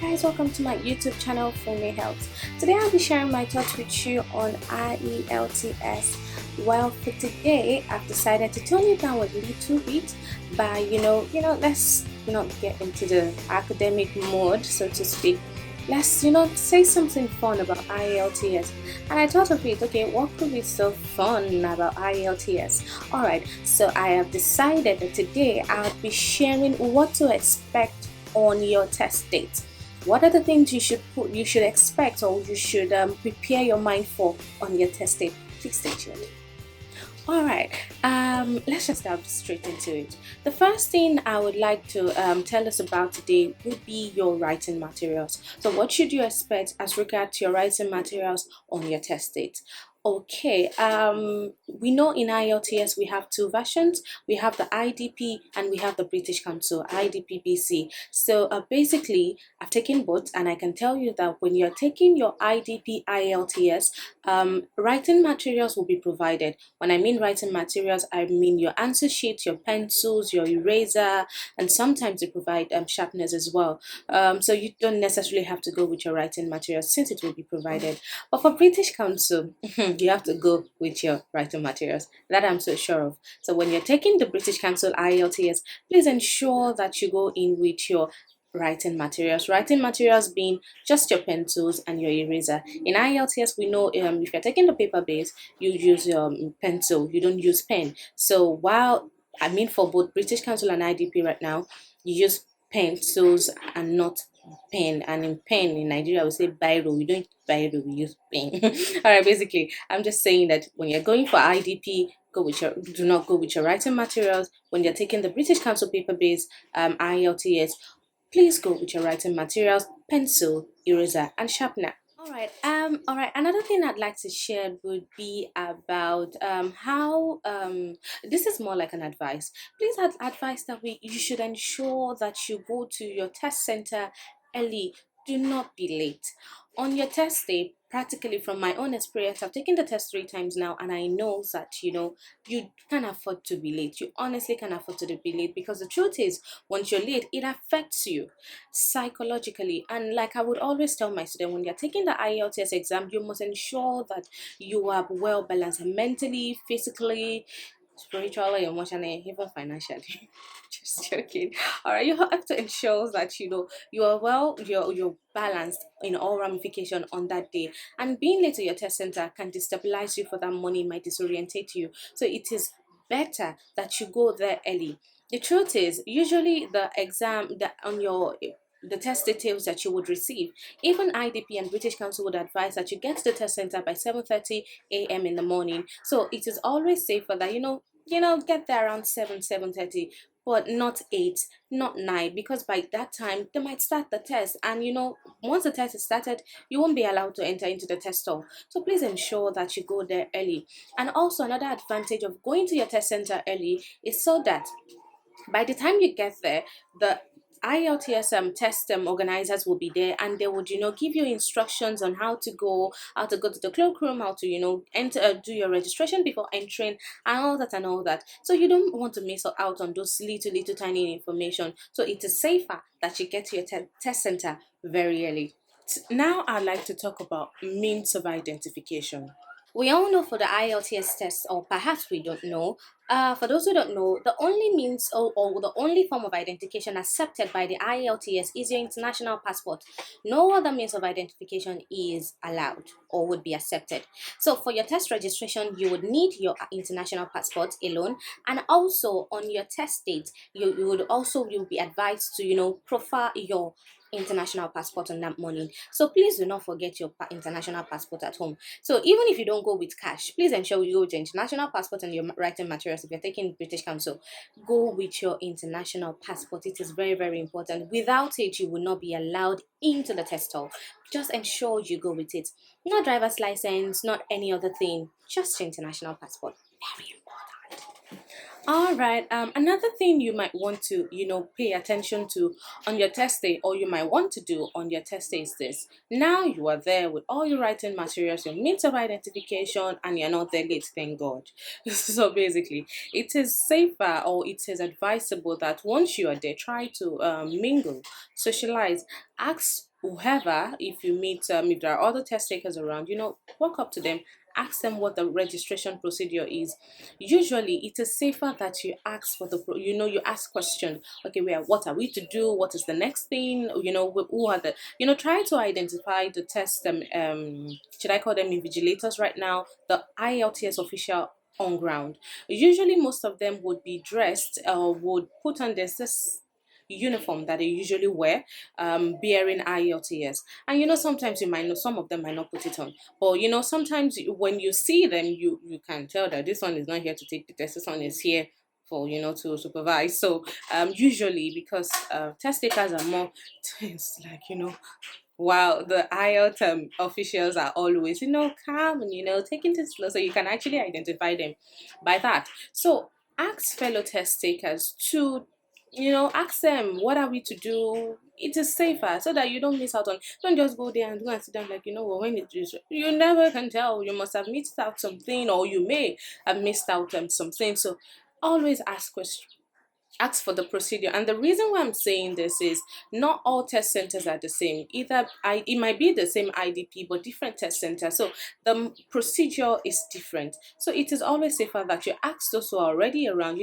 Guys, welcome to my YouTube channel for me health. Today I'll be sharing my thoughts with you on IELTS. Well, for today I've decided to tone it down a little bit by let's not get into the academic mode, so to speak. Let's say something fun about IELTS. And I thought of it, okay, what could be so fun about IELTS? Alright, so I have decided that today I'll be sharing what to expect on your test date. What are the things you should expect, or you should prepare your mind for on your test date? Please stay tuned. All right, let's just dive straight into it. The first thing I would like to tell us about today would be your writing materials. So, what should you expect as regards to your writing materials on your test date? Okay, we know in IELTS we have two versions. We have the IDP and we have the British Council, IDP-BC. So basically, I've taken both, and I can tell you that when you're taking your IDP IELTS, writing materials will be provided. When I mean writing materials, I mean your answer sheet, your pencils, your eraser, and sometimes they provide sharpeners as well. So you don't necessarily have to go with your writing materials since it will be provided. But for British Council, you have to go with your writing materials. That I'm so sure of. So when you're taking the British Council IELTS, please ensure that you go in with your writing materials. Writing materials being just your pencils and your eraser. In IELTS, we know if you're taking the paper base, you use your pencil. You don't use pen. So while I mean for both British Council and IDP right now, you use pencils and not pen. And in pen in Nigeria we say biro. We don't biro, we use pen. All right, basically I'm just saying that when you're going for IDP, do not go with your writing materials. When you're taking the British Council paper based IELTS, please go with your writing materials, pencil, eraser, and sharpener. All right. Another thing I'd like to share would be about how this is more like an advice. Please advise that you should ensure that you go to your test center early. Do not be late. On your test day, practically from my own experience, I've taken the test 3 times now, and I know that you can afford to be late. You honestly can afford to be late, because the truth is, once you're late, it affects you psychologically. And like I would always tell my students, when you're taking the IELTS exam, you must ensure that you are well balanced mentally, physically, spiritually, emotionally, even financially. Just joking. All right, you have to ensure that you are you're balanced in all ramification on that day. And being late to your test center can destabilize you for that money, might disorientate you. So it is better that you go there early. The truth is, usually the exam that on your the test details that you would receive, even IDP and British Council would advise that you get to the test center by 7:30 a.m. in the morning. So it is always safer that get there around 7:30, but not 8, not 9, because by that time they might start the test, and once the test is started, you won't be allowed to enter into the test hall. So please ensure that you go there early. And also, another advantage of going to your test center early is so that by the time you get there, the IELTS test organizers will be there, and they would give you instructions on how to go to the cloakroom, how to enter, do your registration before entering, and all that. So you don't want to miss out on those little tiny information. So it is safer that you get to your test center very early. Now I'd like to talk about means of identification. We all know for the IELTS test, or perhaps we don't know. For those who don't know, the only means, or the only form of identification accepted by the IELTS is your international passport. No other means of identification is allowed or would be accepted. So for your test registration, you would need your international passport alone, and also on your test date, you'll be advised to profile your international passport on that morning. So please do not forget your international passport at home. So even if you don't go with cash, please ensure you go with your international passport and your writing materials. If you're taking British Council, go with your international passport. It is very, very important. Without it, you will not be allowed into the test hall. Just ensure you go with it. Not driver's license, not any other thing. Just your international passport. Very important. All right. Another thing you might want to, pay attention to on your test day, or you might want to do on your test day, is this. Now you are there with all your writing materials, your means of identification, and you're not there late, thank God. So basically, it is safer, or it is advisable that once you are there, try to mingle, socialize, ask whoever, if you meet, if there are other test takers around, walk up to them, ask them what the registration procedure is. Usually it is safer that you ask for you ask question. Okay, what are we to do, what is the next thing, who are the, try to identify the test, should I call them invigilators right now, the IELTS official on ground. Usually most of them would be dressed, would put on this uniform that they usually wear, bearing IELTS. And sometimes you might know some of them might not put it on, but sometimes when you see them, you can tell that this one is not here to take the test. This one is here for to supervise. So usually, because test takers are more, it's like while the IELTS officials are always, calm and, taking things slow, so you can actually identify them by that. So ask fellow test takers to, ask them, what are we to do? It is safer so that you don't miss out on, don't just go there and go and sit down like, well, when it is, you never can tell. You must have missed out something, or you may have missed out on something. So always ask questions, ask for the procedure. And the reason why I'm saying this is not all test centers are the same. It might be the same IDP but different test centers, so the procedure is different. So it is always safer that you ask those who are already around,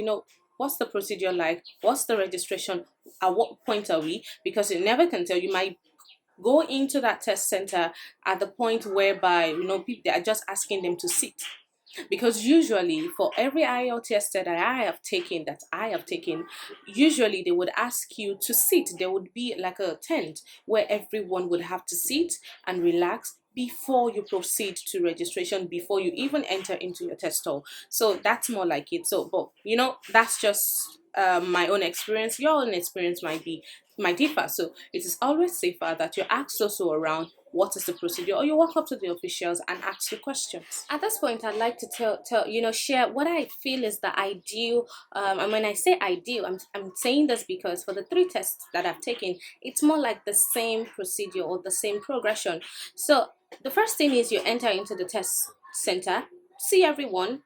what's the procedure like, what's the registration, at what point are we, because you never can tell. You might go into that test center at the point whereby people, they are just asking them to sit, because usually for every IELTS test that I have taken, usually they would ask you to sit. There would be like a tent where everyone would have to sit and relax before you proceed to registration, before you even enter into your test hall. So that's more like it. So, but that's just my own experience. Your own experience might differ. So it is always safer that you ask those who are around what is the procedure, or you walk up to the officials and ask your questions. At this point, I'd like to share what I feel is the ideal, and when I say ideal, I'm saying this because for the three tests that I've taken, it's more like the same procedure or the same progression. So the first thing is you enter into the test center, see everyone,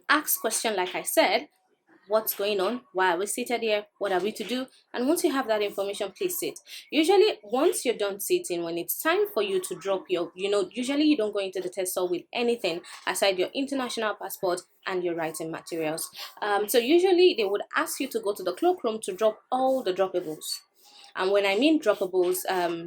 ask question like I said, what's going on, why are we seated here, what are we to do. And once you have that information, please sit. Usually once you're done sitting, when it's time for you to drop your, usually you don't go into the test hall with anything aside your international passport and your writing materials. So usually they would ask you to go to the cloakroom to drop all the droppables. And when I mean droppables,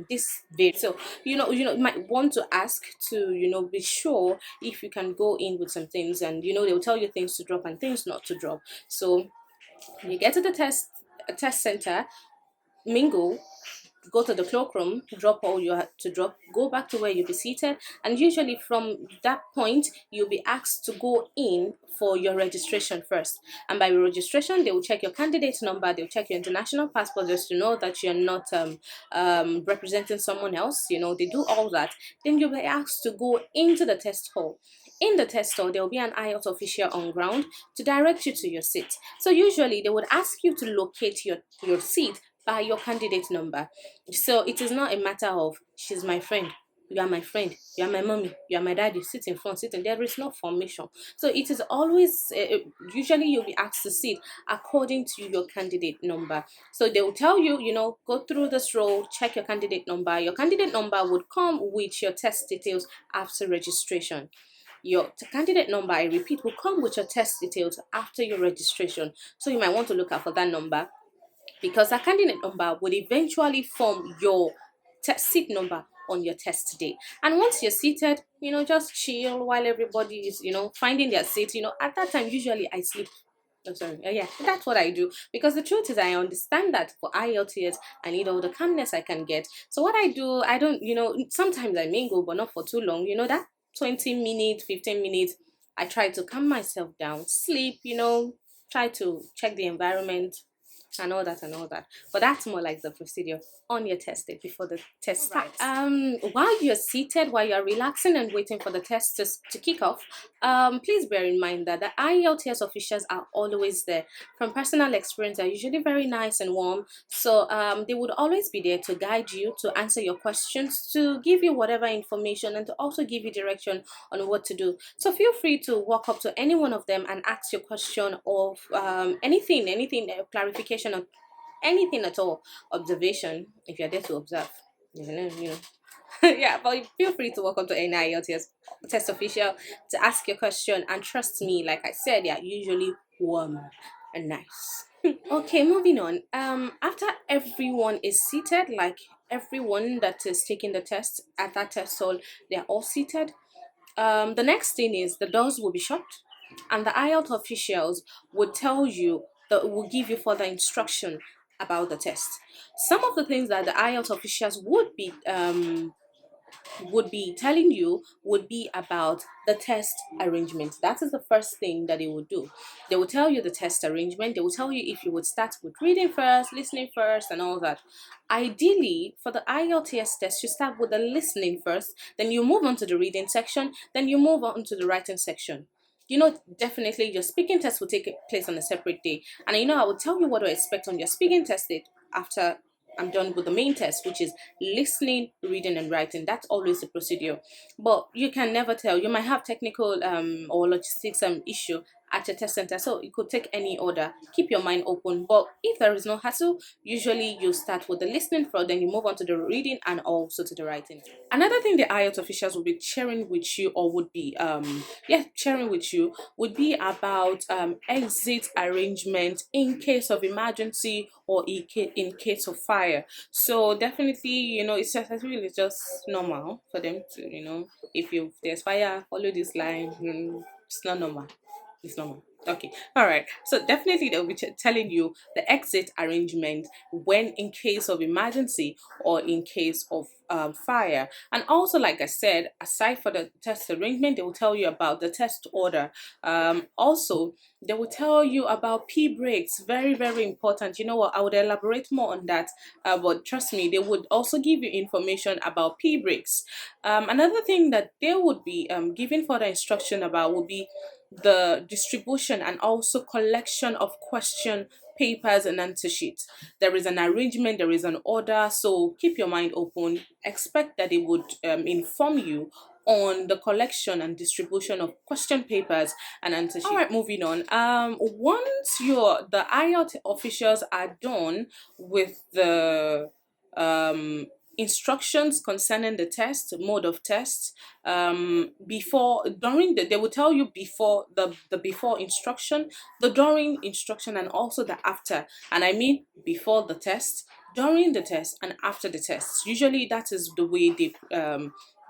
this varies. So you might want to ask to be sure if you can go in with some things, and they'll tell you things to drop and things not to drop. So you get to the test center, mingle, go to the cloakroom, drop all you have to drop, go back to where you'll be seated, and usually from that point you'll be asked to go in for your registration first. And by registration, they will check your candidate number, they'll check your international passport just to know that you're not representing someone else. They do all that. Then you'll be asked to go into the test hall. In the test hall, there will be an IELTS official on ground to direct you to your seat. So usually they would ask you to locate your seat by your candidate number. So it is not a matter of, she's my friend, you are my friend, you are my mommy, you are my daddy, sit in front, sit in. There is no formation. So it is always, usually you'll be asked to sit according to your candidate number. So they will tell you, go through this row, check your candidate number. Your candidate number would come with your test details after registration. Your candidate number, I repeat, will come with your test details after your registration. So you might want to look out for that number, because that candidate number would eventually form your seat number on your test day. And once you're seated, just chill while everybody is, finding their seat. At that time, usually I sleep. Oh, sorry. Yeah, that's what I do. Because the truth is, I understand that for IELTS, I need all the calmness I can get. So what I do, I don't, sometimes I mingle, but not for too long. That 20 minutes, 15 minutes, I try to calm myself down, sleep, try to check the environment, and all that and all that. But that's more like the procedure on your test day before the test starts. While you're seated, while you're relaxing and waiting for the test to kick off, please bear in mind that the IELTS officials are always there. From personal experience, they're usually very nice and warm. So they would always be there to guide you, to answer your questions, to give you whatever information, and to also give you direction on what to do. So feel free to walk up to any one of them and ask your question, or anything, clarification anything at all. Observation, if you're there to observe, you know. Yeah, but feel free to welcome to any IELTS test official to ask your question. And trust me, like I said, they're usually warm and nice. Okay, moving on. After everyone is seated, like everyone that is taking the test at that test hall, they're all seated. The next thing is the doors will be shut, and the IELTS officials would tell you that will give you further instruction about the test. Some of the things that the IELTS officials would be telling you would be about the test arrangement. That is the first thing that they would do. They will tell you the test arrangement. They will tell you if you would start with reading first, listening first, and all that. Ideally, for the IELTS test, you start with the listening first, then you move on to the reading section, then you move on to the writing section. You know, definitely your speaking test will take place on a separate day. And you know, I will tell you what to expect on your speaking test date after I'm done with the main test, which is listening, reading, and writing. That's always the procedure. But you can never tell. You might have technical or logistics issue at your test center, so it could take any order. Keep your mind open. But if there is no hassle, usually you start with the listening first, then you move on to the reading and also to the writing. Another thing the IELTS officials will be sharing with you, or would be sharing with you, would be about exit arrangement in case of emergency or in case of fire. So definitely, you know, really just normal for them to, you know, if there's fire, follow this line. It's not normal. It's normal. Okay. All right. So definitely they'll be telling you the exit arrangement when in case of emergency or in case of fire. And also, like I said, aside for the test arrangement, they will tell you about the test order. Also, they will tell you about P breaks. Very, very important. You know what? I would elaborate more on that. But trust me, they would also give you information about P breaks. Another thing that they would be giving further instruction about would be the distribution and also collection of question papers and answer sheets. There is an arrangement, there is an order, so keep your mind open. Expect that they would inform you on the collection and distribution of question papers and answer sheets. All right, moving on. Once the IELTS officials are done with the instructions concerning the test, mode of test, before, during they will tell you before the before instruction, the during instruction, and also the after. And I mean before the test, during the test, and after the test. Usually that is the way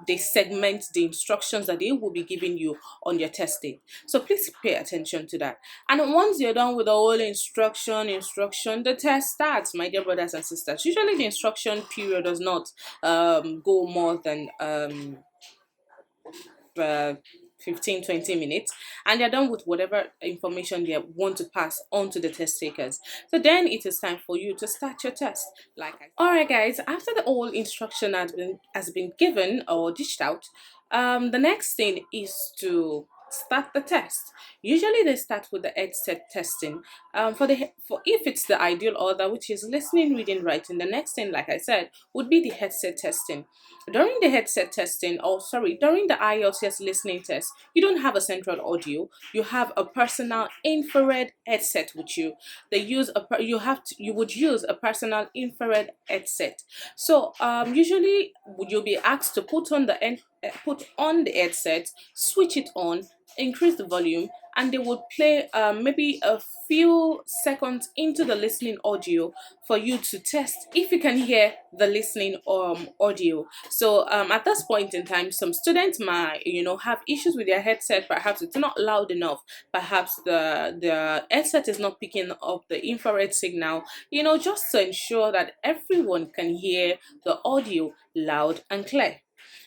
they segment the instructions that they will be giving you on your test day. So please pay attention to that. And once you're done with the whole instruction, the test starts, my dear brothers and sisters. Usually the instruction period does not go more than uh, 15-20 minutes, and they're done with whatever information they want to pass on to the test takers. So then it is time for you to start your test. All right, guys, after the whole instruction has been given or dished out, the next thing is to start the test. Usually they start with the headset testing. For if it's the ideal order, which is listening, reading, writing, the next thing, like I said, would be the headset testing. During the headset testing, or sorry, during the IELTS listening test, you don't have a central audio. You have a personal infrared headset with you. You would use a personal infrared headset. So usually you'll be asked to put on the headset, switch it on, increase the volume, and they would play maybe a few seconds into the listening audio for you to test if you can hear the listening audio. So at this point in time, some students might, you know, have issues with their headset. Perhaps it's not loud enough. Perhaps the headset is not picking up the infrared signal. You know, just to ensure that everyone can hear the audio loud and clear.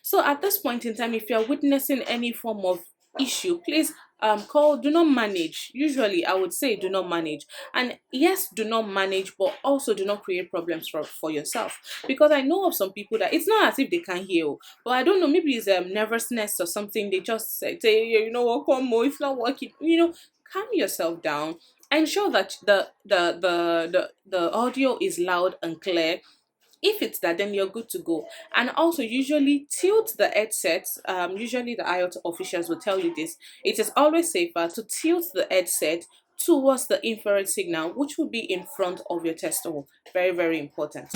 So at this point in time, if you're witnessing any form of issue, please do not manage. Usually I would say do not manage. And yes, do not manage, but also do not create problems for yourself. Because I know of some people that it's not as if they can hear, but I don't know, maybe it's nervousness or something. They just say, "Yeah, you know what, come on, it's not working." You know, calm yourself down. Ensure that the audio is loud and clear. If it's that, then you're good to go. And also usually tilt the headsets. Usually the IELTS officials will tell you this. It is always safer to tilt the headset towards the infrared signal, which will be in front of your test hole. Very, very important.